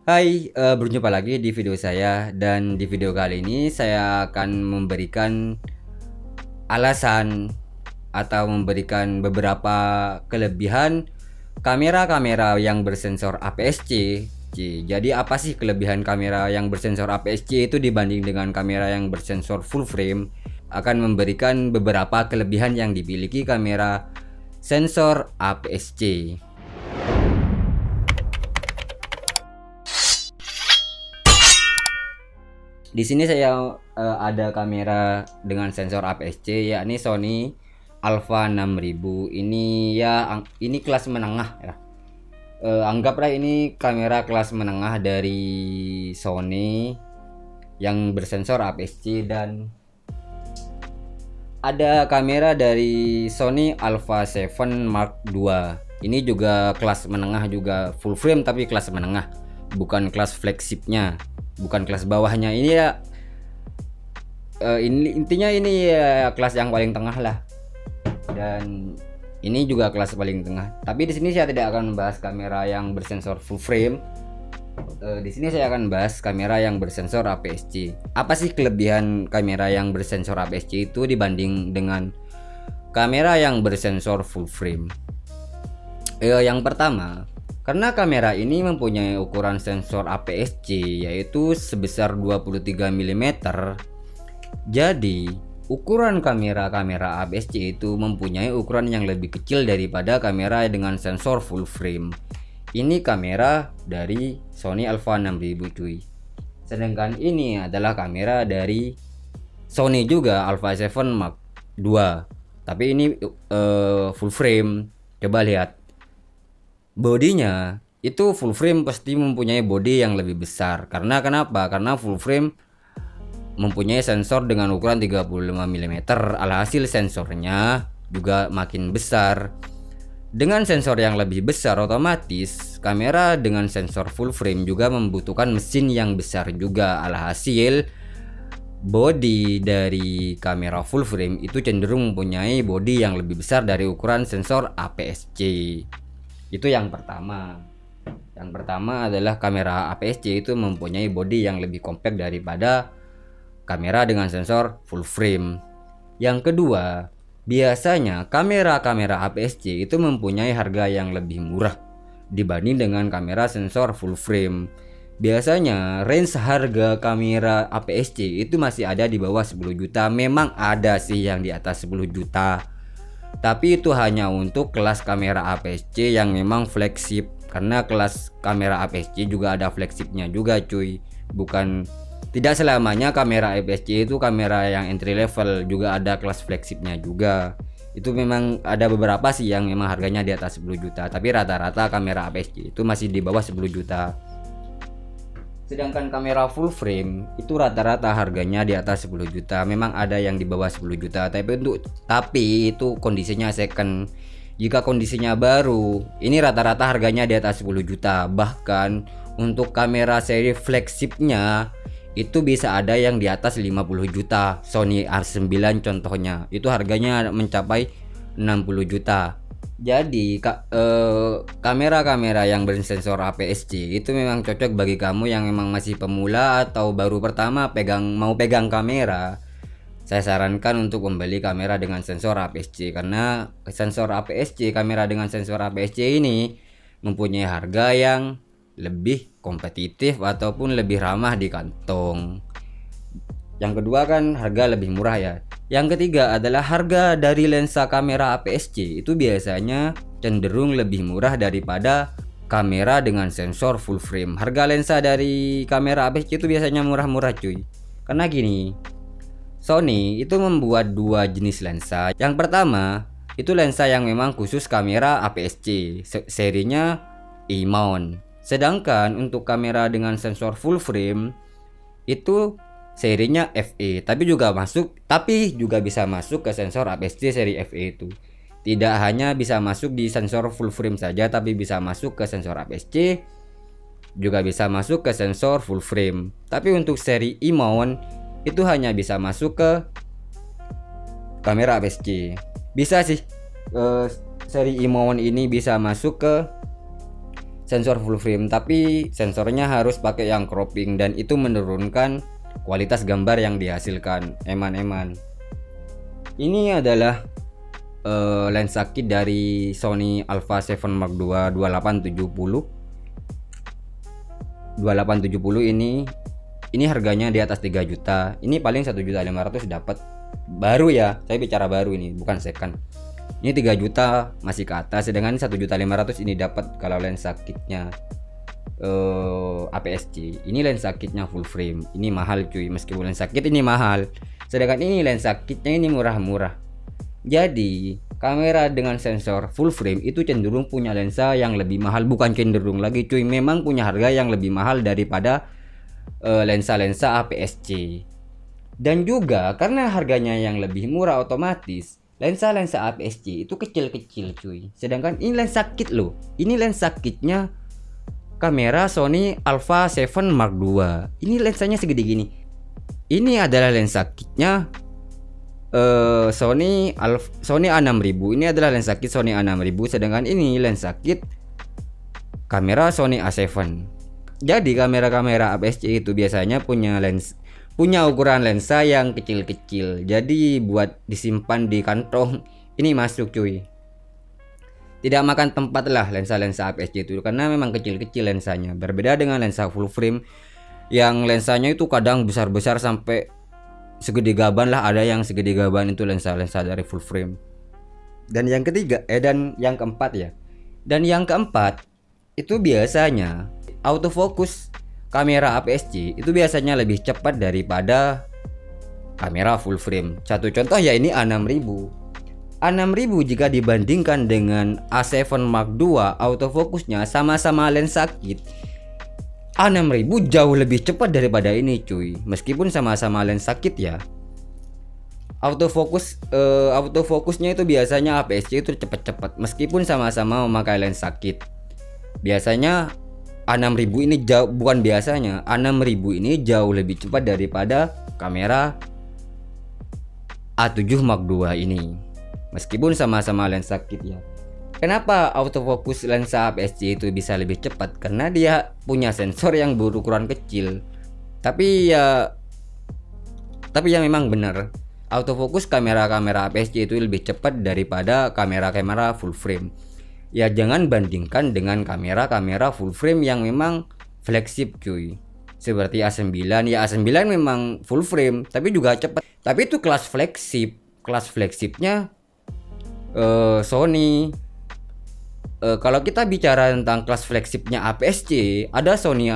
Hai, berjumpa lagi di video saya, dan di video kali ini saya akan memberikan alasan atau memberikan beberapa kelebihan kamera-kamera yang bersensor APS-C. Jadi apa sih kelebihan kamera yang bersensor APS-C itu dibanding dengan kamera yang bersensor full frame? Akan memberikan beberapa kelebihan yang dimiliki kamera sensor APS-C. Di sini saya ada kamera dengan sensor APS-C, yakni Sony Alpha 6000. Ini ini kelas menengah ya. Anggaplah ini kamera kelas menengah dari Sony yang bersensor APS-C, dan ada kamera dari Sony Alpha 7 Mark II. Ini juga kelas menengah, juga full frame tapi kelas menengah, bukan kelas flagshipnya, bukan kelas bawahnya. Ini ya intinya ini ya kelas yang paling tengah lah, dan ini juga kelas paling tengah. Tapi di sini saya tidak akan membahas kamera yang bersensor full frame. Di sini saya akan bahas kamera yang bersensor APS-C. Apa sih kelebihan kamera yang bersensor APS-C itu dibanding dengan kamera yang bersensor full frame? Yang pertama, karena kamera ini mempunyai ukuran sensor APS-C yaitu sebesar 23 mm, jadi ukuran kamera APS-C itu mempunyai ukuran yang lebih kecil daripada kamera dengan sensor full frame. Ini kamera dari Sony Alpha 6000 cuy. Sedangkan ini adalah kamera dari Sony juga Alpha 7 Mark II. Tapi ini full frame. Coba lihat bodinya, itu full frame pasti mempunyai body yang lebih besar. Karena kenapa? Karena full frame mempunyai sensor dengan ukuran 35 mm. Alhasil sensornya juga makin besar. Dengan sensor yang lebih besar, otomatis kamera dengan sensor full frame juga membutuhkan mesin yang besar juga. Alhasil body dari kamera full frame itu cenderung mempunyai body yang lebih besar dari ukuran sensor APS-C. Itu yang pertama. Yang pertama adalah kamera APS-C itu mempunyai body yang lebih compact daripada kamera dengan sensor full frame. Yang kedua, biasanya kamera-kamera APS-C itu mempunyai harga yang lebih murah dibanding dengan kamera sensor full frame. Biasanya range harga kamera APS-C itu masih ada di bawah 10 juta. Memang ada sih yang di atas 10 juta, tapi itu hanya untuk kelas kamera APS-C yang memang flagship. Karena kelas kamera APS-C juga ada flagshipnya juga cuy. Tidak selamanya kamera APS-C itu kamera yang entry level, juga ada kelas flagshipnya juga. Itu memang ada beberapa sih yang memang harganya di atas 10 juta, tapi rata-rata kamera APS-C itu masih di bawah 10 juta. Sedangkan kamera full frame itu rata-rata harganya di atas 10 juta. Memang ada yang di bawah 10 juta, tapi itu kondisinya second. Jika kondisinya baru, ini rata-rata harganya di atas 10 juta. Bahkan untuk kamera seri flagshipnya itu bisa ada yang di atas 50 juta. Sony R9 contohnya, itu harganya mencapai 60 juta. Jadi kamera-kamera yang bersensor APS-C itu memang cocok bagi kamu yang memang masih pemula atau baru pertama mau pegang kamera. Saya sarankan untuk membeli kamera dengan sensor APS-C, karena kamera dengan sensor APS-C ini mempunyai harga yang lebih kompetitif ataupun lebih ramah di kantong. Yang kedua kan harga lebih murah ya. Yang ketiga adalah harga dari lensa kamera APS-C itu biasanya cenderung lebih murah daripada kamera dengan sensor full frame. Harga lensa dari kamera APS-C itu biasanya murah-murah cuy. Karena gini, Sony itu membuat dua jenis lensa. Yang pertama itu lensa yang memang khusus kamera APS-C, serinya E-mount. Sedangkan untuk kamera dengan sensor full frame itu serinya FE, tapi juga bisa masuk ke sensor APS-C seri FE itu. Tidak hanya bisa masuk di sensor full frame saja, tapi bisa masuk ke sensor APS-C, juga bisa masuk ke sensor full frame. Tapi untuk seri E-mount itu hanya bisa masuk ke kamera APS-C. Bisa sih seri E-mount ini bisa masuk ke sensor full frame, tapi sensornya harus pakai yang cropping dan itu menurunkan kualitas gambar yang dihasilkan. Eman-eman. Ini adalah lensa kit dari Sony Alpha 7 Mark II 2870 ini harganya di atas 3 juta. Ini paling 1.500.000 dapat baru ya, saya bicara baru ini, bukan second. Ini 3 juta masih ke atas, sedangkan 1.500.000 ini dapat kalau lensa kitnya APS-C. Ini lensa kitnya full frame, ini mahal cuy. Meskipun lensa kit ini mahal, sedangkan ini lensa kitnya ini murah-murah. Jadi kamera dengan sensor full frame itu cenderung punya lensa yang lebih mahal, bukan cenderung lagi cuy, memang punya harga yang lebih mahal daripada lensa-lensa APS-C. Dan juga karena harganya yang lebih murah, otomatis lensa-lensa APS-C itu kecil-kecil cuy. Sedangkan ini lensa kit loh. Ini lensa kitnya kamera Sony Alpha 7 Mark II. Ini lensanya segede gini. Ini adalah lensa kitnya Sony A6000. Ini adalah lensa kit Sony A6000, sedangkan ini lensa kit kamera Sony A7. Jadi kamera-kamera APS-C itu biasanya punya ukuran lensa yang kecil-kecil. Jadi buat disimpan di kantong ini masuk cuy. Tidak makan tempat lah lensa-lensa APS-C itu, karena memang kecil-kecil lensanya. Berbeda dengan lensa full frame yang lensanya itu kadang besar-besar sampai segede gaban lah, ada yang segede gaban itu lensa-lensa dari full frame. Dan yang keempat itu biasanya autofocus kamera APS-C itu biasanya lebih cepat daripada kamera full frame. Satu contoh ya ini A6000. A6000 jika dibandingkan dengan A7 Mark II, autofokusnya sama-sama lensa kit, A6000 jauh lebih cepat daripada ini cuy. Meskipun sama-sama lensa kit ya, autofokusnya itu biasanya APS-C itu cepat-cepat meskipun sama-sama memakai lensa kit. Biasanya A6000 ini A6000 ini jauh lebih cepat daripada kamera A7 Mark II ini, meskipun sama-sama lensa kit ya. Kenapa autofocus lensa APS-C itu bisa lebih cepat? Karena dia punya sensor yang berukuran kecil. Tapi ya memang benar, autofocus kamera-kamera APS-C itu lebih cepat daripada kamera-kamera full frame. Ya jangan bandingkan dengan kamera-kamera full frame yang memang flagship cuy, seperti A9. Ya A9 memang full frame tapi juga cepat, tapi itu kelas flagshipnya Sony. Kalau kita bicara tentang kelas flagshipnya APS-C, ada Sony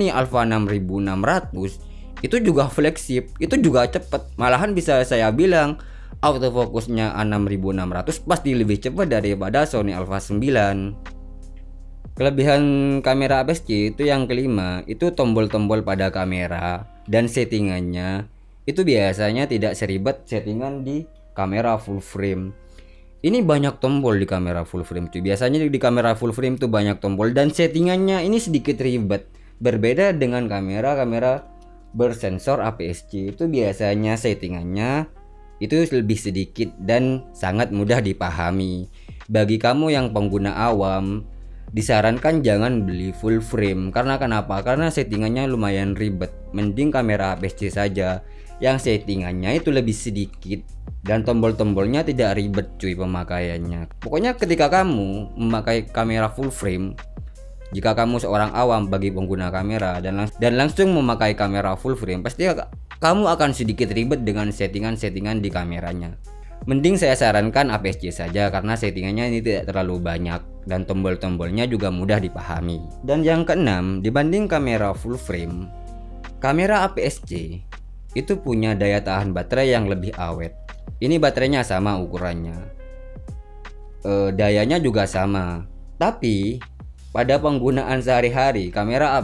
Alpha 6600, itu juga flagship, itu juga cepat. Malahan bisa saya bilang autofokusnya A6600 pasti lebih cepat daripada Sony Alpha 9. Kelebihan kamera APS-C itu yang kelima, itu tombol-tombol pada kamera dan settingannya itu biasanya tidak seribet settingan di kamera full frame. Ini banyak tombol di kamera full frame cuy. Biasanya di kamera full frame itu banyak tombol dan settingannya ini sedikit ribet. Berbeda dengan kamera-kamera bersensor APS-C, itu biasanya settingannya itu lebih sedikit dan sangat mudah dipahami. Bagi kamu yang pengguna awam, disarankan jangan beli full frame. Karena kenapa? Karena settingannya lumayan ribet. Mending kamera APS-C saja yang settingannya itu lebih sedikit dan tombol-tombolnya tidak ribet cuy pemakaiannya. Pokoknya ketika kamu memakai kamera full frame, jika kamu seorang awam bagi pengguna kamera dan langsung memakai kamera full frame, pasti kamu akan sedikit ribet dengan settingan-settingan di kameranya. Mending saya sarankan APS-C saja karena settingannya ini tidak terlalu banyak dan tombol-tombolnya juga mudah dipahami. Dan yang keenam, dibanding kamera full frame, kamera APS-C itu punya daya tahan baterai yang lebih awet. Ini baterainya sama ukurannya, dayanya juga sama. Tapi pada penggunaan sehari-hari, kamera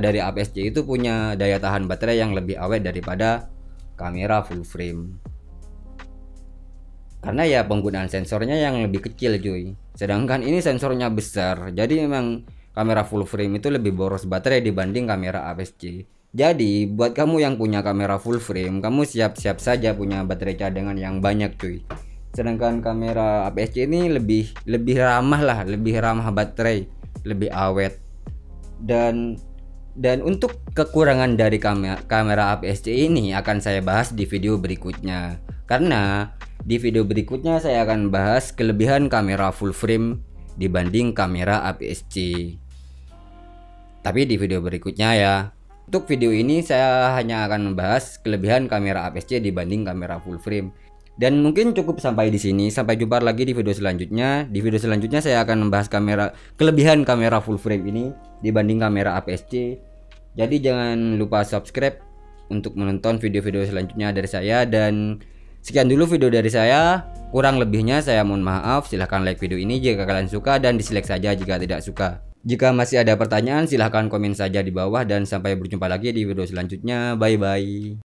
dari APS-C itu punya daya tahan baterai yang lebih awet daripada kamera full frame. Karena ya penggunaan sensornya yang lebih kecil cuy. Sedangkan ini sensornya besar. Jadi memang kamera full frame itu lebih boros baterai dibanding kamera APS-C. Jadi buat kamu yang punya kamera full frame, kamu siap-siap saja punya baterai cadangan yang banyak cuy. Sedangkan kamera APS-C ini lebih ramah lah, lebih ramah baterai, lebih awet. Dan untuk kekurangan dari kamera APS-C ini akan saya bahas di video berikutnya. Karena di video berikutnya saya akan bahas kelebihan kamera full frame dibanding kamera APS-C. Tapi di video berikutnya ya. Untuk video ini saya hanya akan membahas kelebihan kamera APS-C dibanding kamera full frame. Dan mungkin cukup sampai di sini. Sampai jumpa lagi di video selanjutnya. Di video selanjutnya saya akan membahas kelebihan kamera full frame ini dibanding kamera APS-C. Jadi jangan lupa subscribe untuk menonton video-video selanjutnya dari saya. Dan sekian dulu video dari saya. Kurang lebihnya saya mohon maaf. Silahkan like video ini jika kalian suka, dan dislike saja jika tidak suka. Jika masih ada pertanyaan silahkan komen saja di bawah, dan sampai berjumpa lagi di video selanjutnya. Bye bye.